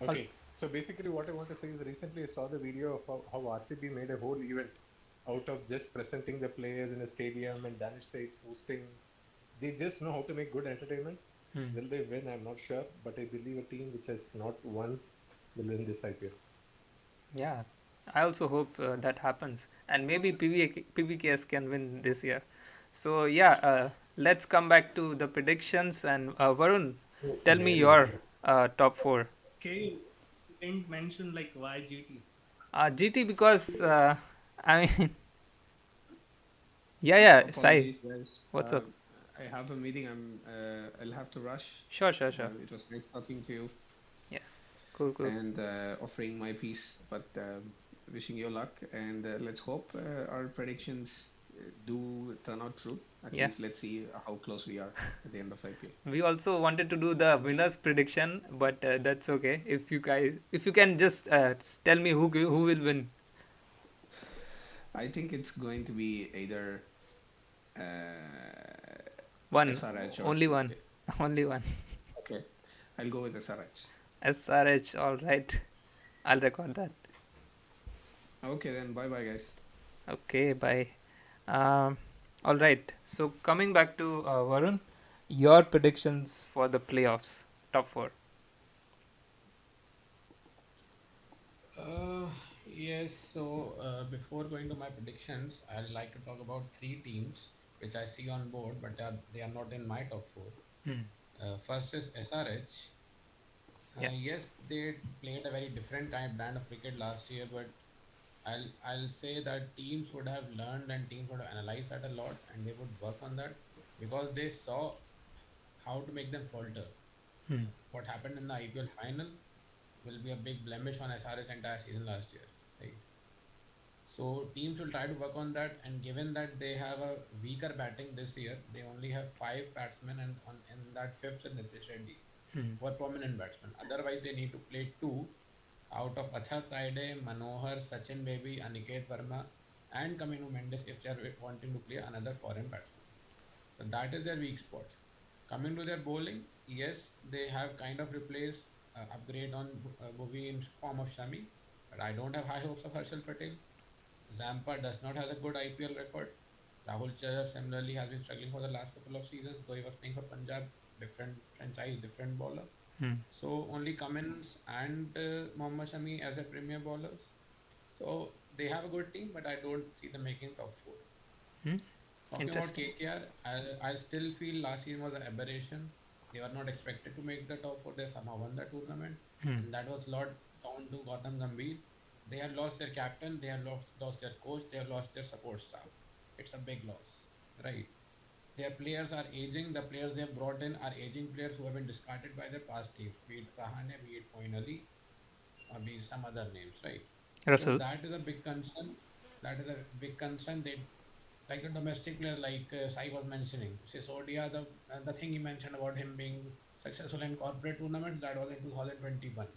All, Okay. So basically, what I want to say is recently I saw the video of how RCB made a whole event out of just presenting the players in a stadium and Danish side hosting. They just know how to make good entertainment. hmm. Will they win? I'm not sure, but I believe a team which has not won will win this IPL. Yeah, I also hope that happens, and maybe PBKS can win this year. So yeah, let's come back to the predictions and Varun, tell me Maybe. your top four. Okay, you didn't mention like why GT. GT because I mean, yeah, yeah, Sai, Apologies, guys. what's up? I have a meeting. I'll have to rush. Sure, sure, sure. It was nice talking to you Yeah, cool, cool. and offering my piece, but wishing you luck. And let's hope our predictions do turn out true. At Yeah, least let's see how close we are at the end of IPL. we also wanted to do the winners prediction, but that's okay. If you guys, if you can just tell me who will win. I think it's going to be either uh, One, SRH or only one, CSK. only one. Okay, I'll go with SRH. SRH, all right. I'll record that. Okay, then bye bye, guys. Okay, bye. Um, all right. So coming back to Varun, your predictions for the playoffs, top four. Uh, yes, so before going to my predictions, I'd like to talk about three teams which I see on board, but they are not in my top four. Hmm. First is SRH. Yeah. Yes, they played a very different kind brand of cricket last year, but I'll say that teams would have learned and teams would have analyzed that a lot, and they would work on that because they saw how to make them falter. Hmm. What happened in the IPL final will be a big blemish on SRH entire season last year, right? So teams will try to work on that, and given that they have a weaker batting this year, they only have five batsmen, and on in that fifth is Nitish Reddy, Hmm. who are prominent batsmen. Otherwise, they need to play two out of Athar Taide, Manohar, Sachin Baby, Aniket Verma, and Kaminu Mendes if they are wanting to play another foreign batsman. So that is their weak spot. Coming to their bowling, yes, they have kind of replaced upgrade on Bhuvi in form of Shami, but I don't have high hopes of Harshal Patel. Zampa does not have a good IPL record. Rahul Chahar similarly has been struggling for the last couple of seasons, though he was playing for Punjab, different franchise, different bowler. Hmm. So only Cummins and Mohammad Shami as their premier bowlers. So they have a good team, but I don't see them making top four. Hmm. Talking about Interesting. KKR, I still feel last season was an aberration. They were not expected to make the top four. They somehow won the tournament, Hmm. and that was a lot down to Gautam Gambhir. They have lost their captain, they have lost their coach, they have lost their support staff. It's a big loss, right? Their players are aging. The players they have brought in are aging players who have been discarded by their past teams, be it Rahane, be it Moin Ali, or be some other names, right? So Russell. that is a big concern. That is a big concern. They like the domestic player, like Sai was mentioning. Sisodia, the thing he mentioned about him being successful in corporate tournaments, that was in 2021.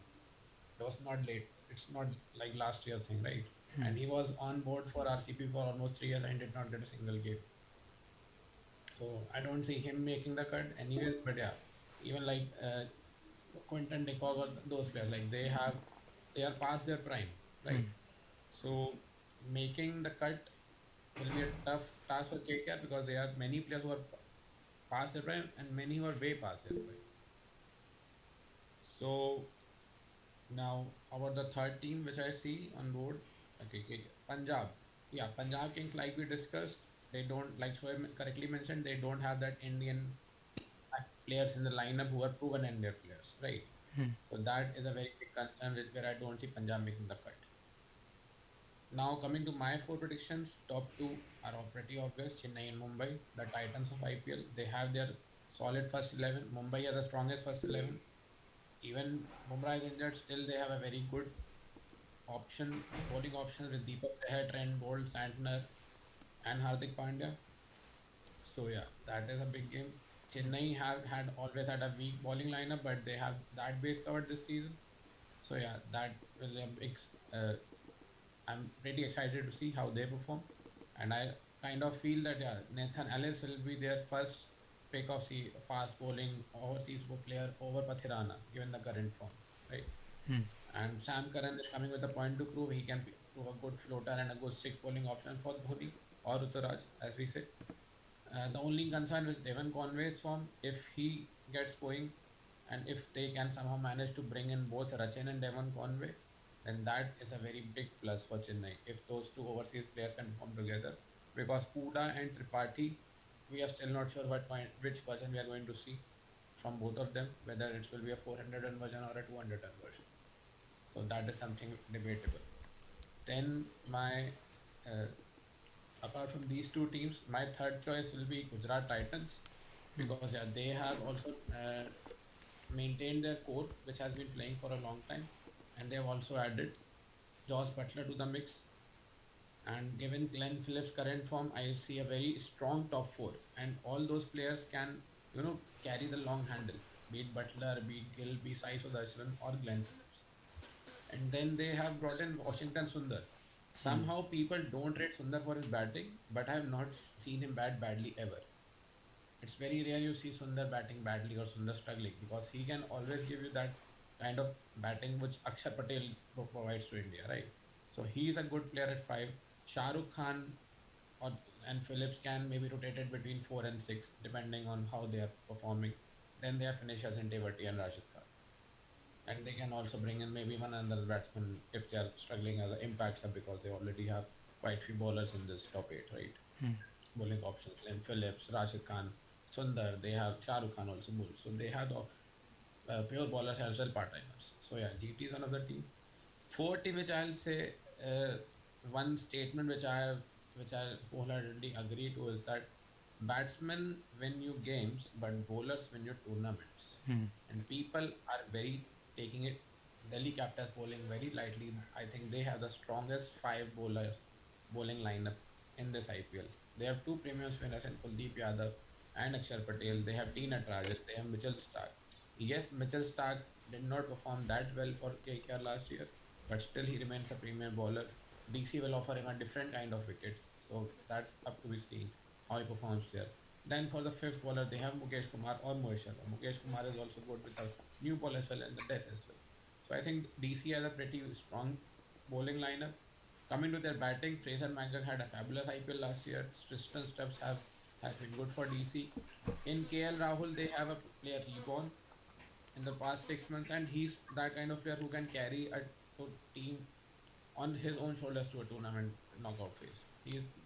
It was not late. It's not like last year thing, right? Hmm. And he was on board for RCP for almost 3 years and did not get a single game. So I don't see him making the cut anyways. But yeah, even like Quinton de Kock or those players, like they are past their prime, Hmm. right? So making the cut will be a tough task for KKR because there are many players who are past their prime and many who are way past their prime. So now about the third team which I see on board, okay, Punjab. Yeah, Punjab Kings, like we discussed, they don't, like Shoaib correctly mentioned, they don't have that Indian players in the lineup who are proven Indian players, right? Hmm. So that is a very big concern where I don't see Punjab making the cut. Now coming to my four predictions, top two are all pretty obvious: Chennai and Mumbai, the Titans of IPL. They have their solid first 11. Mumbai has the strongest first 11. Even Bumrah is injured, still they have a very good bowling options with Deepak Chahar, Trent Bolt, Santner, and Hardik Pandya. So yeah, that is a big game. Chennai have had always had a weak bowling lineup, but they have that base covered this season. So yeah, that will be a big. I'm pretty excited to see how they perform, and I kind of feel that yeah, Nathan Ellis will be their first pick of fast bowling overseas player over Pathirana, given the current form, right? Hmm. And Sam Curran is coming with a point to prove. He can prove a good floater and a good six bowling option for Dhoni or Uttaraj, as we say. The only concern is Devon Conway's form. If he gets going, and if they can somehow manage to bring in both Rachin and Devon Conway, then that is a very big plus for Chennai. If those two overseas players can perform together, because Puda and Tripathi, we are still not sure which version we are going to see from both of them, whether it will be a 400 run version or a 200 run version. So that is something debatable. Then my uh, apart from these two teams, my third choice will be Gujarat Titans because yeah, they have also maintained their core, which has been playing for a long time, and they have also added Josh Butler to the mix. And given Glenn Phillips' current form, I see a very strong top four, and all those players can carry the long handle, be it Butler, be it Gill, be Sai Sudarshan, or Glenn Phillips. And then they have brought in Washington Sundar. Hmm. Somehow people don't rate Sundar for his batting, but I have not seen him bat badly ever. It's very rare you see Sundar batting badly or Sundar struggling because he can always give you that kind of batting which Akshar Patel provides to India, right? So he is a good player at five. Shah Rukh Khan or and Phillips can maybe rotate it between 4 and 6 depending on how they are performing. Then they have finishers in Tewati and Rashid Khan, and they can also bring in maybe one another batsman if they are struggling as an impact sub because they already have quite few bowlers in this top eight, right? Bowling options: Lim Phillips, Rashid Khan, Sundar. They have Shah Rukh Khan also bowls, so they have the pure bowlers as well part timers. So yeah, GT is one of the team. Fourth team which I'll say, one statement which I wholeheartedly agree to is that batsmen win you games, but bowlers win you tournaments. And people are very taking it Delhi Capitals bowling very lightly. I think they have the strongest five bowlers bowling lineup in this IPL. They have two premium spinners in Kuldeep Yadav and Akshar Patel. They have T Natarajan. They have Mitchell Stark. Yes, Mitchell Stark did not perform that well for KKR last year, but still he remains a premium bowler. DC will offer him a different kind of wickets, so that's up to be seen how he performs there. Then for the fifth bowler, they have Mukesh Kumar or Mohit Sharma. Mukesh Kumar is also good with the new ball as well and the death as well. So I think DC has a pretty strong bowling lineup. Coming to their batting, Fraser Manger had a fabulous IPL last year. Tristan Stubbs have has been good for DC. In KL Rahul, they have a player reborn in the past 6 months, and he's that kind of player who can carry a team on his own shoulders to a tournament knockout phase.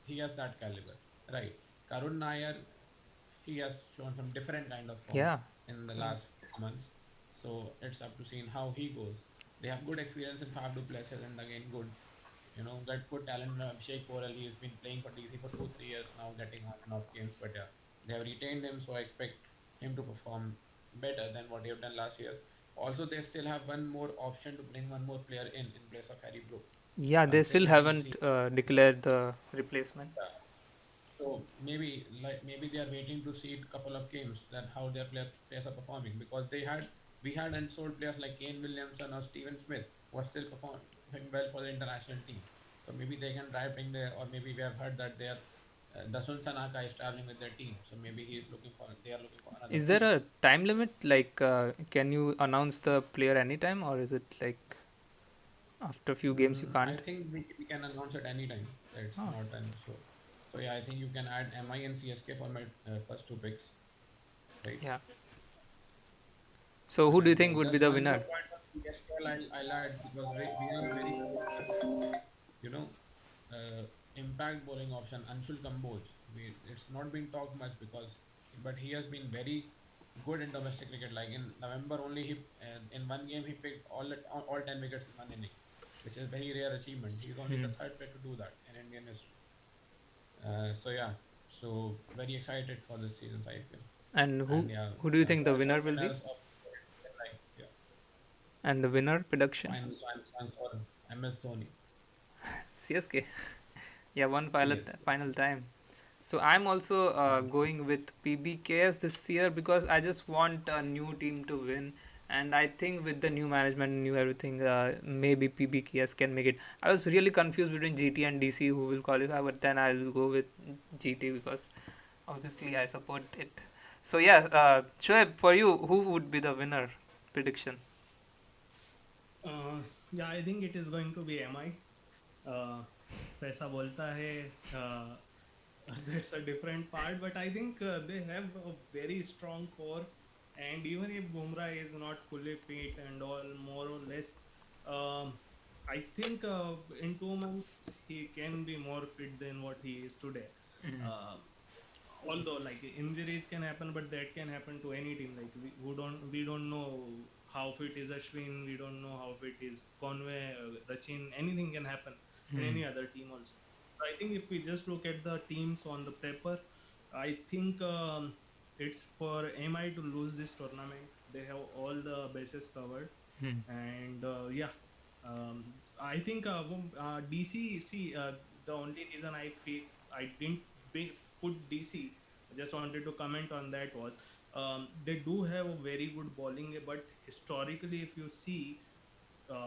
He has that caliber, right? Karun Nair, he has shown some different kind of form Yeah. in the last few months, so it's up to seeing how he goes. They have good experience in Fab du Plessis and again good, got good talent. Sheikh Porel, he has been playing for DC for 2 3 years now, getting on and off games, but yeah, they have retained him, so I expect him to perform better than what he have done last year. Also, they still have one more option to bring one more player in place of Harry Brook. Yeah, they still Considering we've haven't seen, declared the replacement. so maybe they are waiting to see a couple of games that how their players are performing, because we had unsold players like Kane Williamson or Steven Smith who are still performing well for the international team. So maybe they can try bring their, or maybe we have heard that they are Dasun Sanaka is traveling with their team. So maybe they are looking for another Is there piece. a time limit? Like, can you announce the player anytime, or is it like after a few games you I can't? think we can announce at any time. It's Oh, not an issue. So yeah, I think you can add MI and CSK for my first two picks, right? yeah. So, who do you And think would be just the one more winner? point on PSL I'll add, because we have a very you know impact bowling option, Anshul Kamboj. It's not been talked much because, but he has been very good in domestic cricket. Like in November only, he in one game he picked all 10 wickets in one inning, which is a very rare achievement. He's only the third player to do that in Indian history. So yeah, so very excited for this season's IPL. And And yeah, who do you think the for some winner will be? winners of like yeah, And the winner prediction? final chance for MS Dhoni. CSK. Yeah, one Yes. final time. So I'm also going with PBKS this year because I just want a new team to win, and I think with the new management, new everything, maybe PBKS can make it. I was really confused between GT and DC who will qualify, but then I will go with GT because obviously I support it. So yeah, Shoaib, for you, who would be the winner prediction? uh, yeah, I think it is going to be MI. uh, पैसा बोलता है, that's a different part, but I think they have a very strong core, and even if Bumrah is not fully fit and all, more or less, um, I think in 2 months he can be more fit than what he is today. uh, Although like injuries can happen, but that can happen to any team. Like we don't know how fit is Ashwin, we don't know how fit is Conway, Rachin. Anything can happen in any other team also. So I think if we just look at the teams on the paper, I think it's for MI to lose this tournament. They have all the bases covered, and yeah, I think DC. See, the only reason I didn't put DC, I just wanted to comment on that was, they do have a very good bowling, but historically, if you see,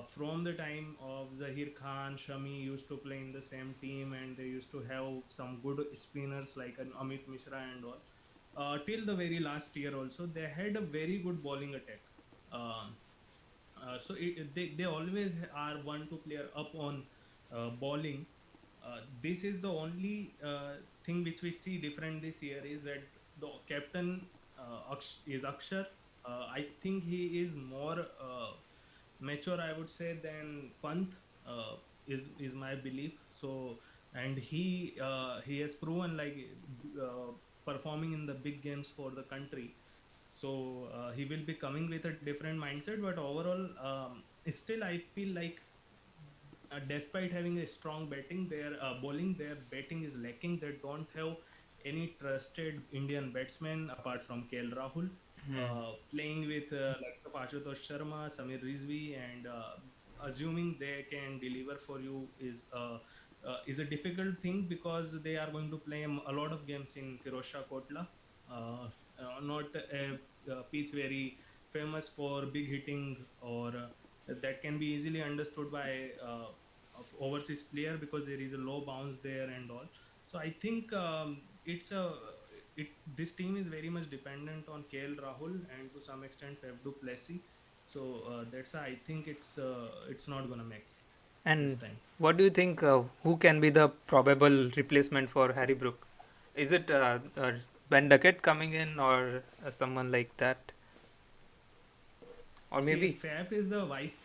from the time of Zahir Khan, Shami used to play in the same team, and they used to have some good spinners like an Amit Mishra and all. Till the very last year, also they had a very good bowling attack. Um, they always are one to player up on bowling. this is the only thing which we see different this year is that the captain is Akshar. I think he is more mature, I would say, than Pant. Is my belief. So, and he has proven like uh, performing in the big games for the country. So he will be coming with a different mindset. But overall, still I feel like despite having a strong batting, their bowling, their batting is lacking. They don't have any trusted Indian batsmen apart from KL Rahul. Playing with like of Ashutosh Sharma, Samir Rizvi, and assuming they can deliver for you is a difficult thing because they are going to play a lot of games in Firozshah Kotla, not a pitch very famous for big hitting or that can be easily understood by of overseas player because there is a low bounce there and all. So I think this team is very much dependent on KL Rahul and to some extent Faf du Plessis. So that's why I think it's not gonna make this And time. what do you think? Who can be the probable replacement for Harry Brook? Is it Ben Duckett coming in, or someone like that, or See, maybe? Faf is the vice.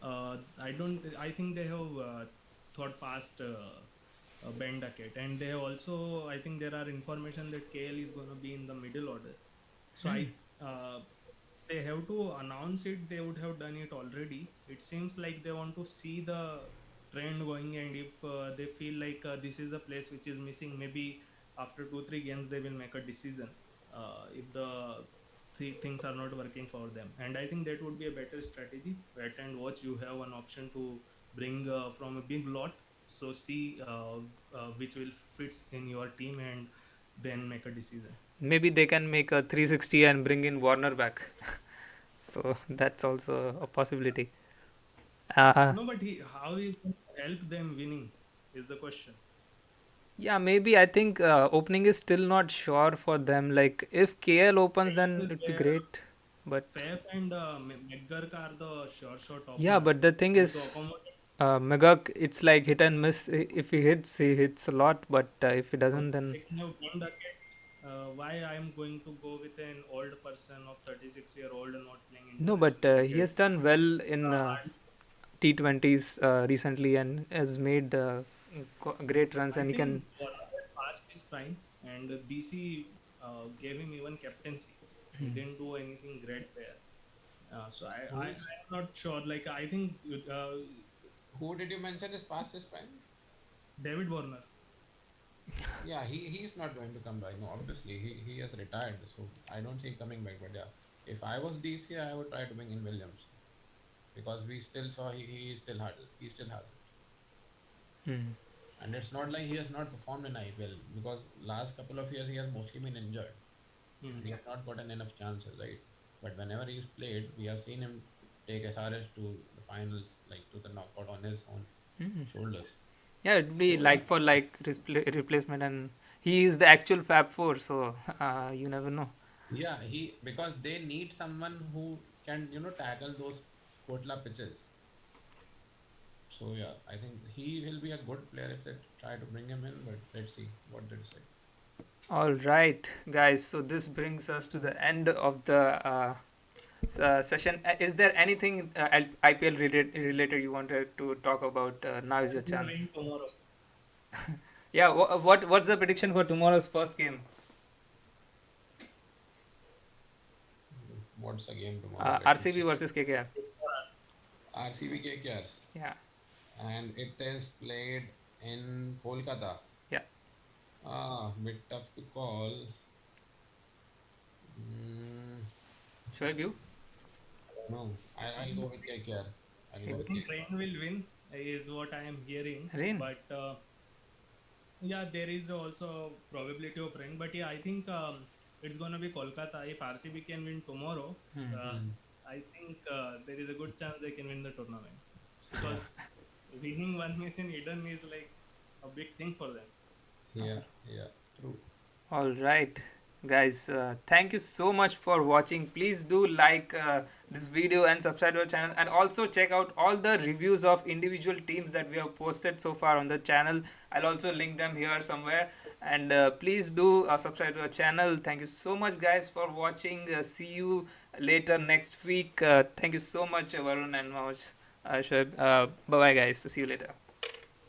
I don't. I think they have thought past Ben Duckett, and they have also. I think there are information that KL is going to be in the middle order. So uh, they have to announce it. They would have done it already. It seems like they want to see the trend going, and if they feel like this is the place which is missing, maybe after 2 3 games they will make a decision. If the things are not working for them, and I think that would be a better strategy. Wait and watch. You have an option to bring from a big lot. So see which will fits in your team, and then make a decision. Maybe they can make a 360 and bring in Warner back. So that's also a possibility. Uh, No, but how is he help them winning is the question. yeah, maybe I think opening is still not sure for them. Like if KL opens, then Is it'd be there great. But Faf and McGurk are the sure shot yeah, opener, but the thing and to is, accommodate. Megak, it's like hit and miss. If he hits a lot. But if he So doesn't, then they can have one bucket. Why I am going to go with an old person of 36-year-old and not playing no. But international he cricket? has done well in Hardly. T20s recently and has made great runs. I And he think can. Warner had passed his prime, and BC gave him even captaincy. He didn't do anything great there. Who's I'm not sure. Like I think who did you mention is past his prime? David Warner. Yeah, he's not going to come back. No, obviously he has retired, so I don't see him coming back. But yeah, if I was DC, I would try to bring in Williams because we still saw he still has it, Hmm. and it's not like he has not performed in IPL because last couple of years he has mostly been injured and Hmm. he has not gotten enough chances, right? But whenever he's played, we have seen him take SRS to the finals, like to the knockout on his own Hmm. shoulders. Yeah, it'd be So yeah, like for like replacement, and he is the actual Fab Four, so you never know. yeah, he because they need someone who can tackle those Kotla pitches. So yeah, I think he will be a good player if they try to bring him in. But let's see what they decide. All right, guys. So this brings us to the end of the session. Is there anything IPL related you wanted to talk about? Now is your It will rain chance. tomorrow. Yeah. What's the prediction for tomorrow's first game? What's the game tomorrow? Let me RCB check. versus KKR. RCB KKR, Yeah. and it is played in Kolkata. Yeah. Bit tough to call. Mm, Shoaib, you? I don't know. I'll go with KKR. I'll Hey, go I with think KKR. rain will win is what I am hearing. Rain. But yeah, there is also probability of rain. But yeah, I think it's gonna be Kolkata. If RCB can win tomorrow, uh, Hmm. I think there is a good chance they can win the tournament Yeah, because winning one match in Eden is like a big thing for them. yeah, yeah. True. All right. Guys, thank you so much for watching. Please do like this video and subscribe to our channel, and also check out all the reviews of individual teams that we have posted so far on the channel. I'll also link them here somewhere. And please do subscribe to our channel. Thank you so much, guys, for watching. See you later next week. Thank you so much, Varun and Shoaib. Bye bye, guys. See you later.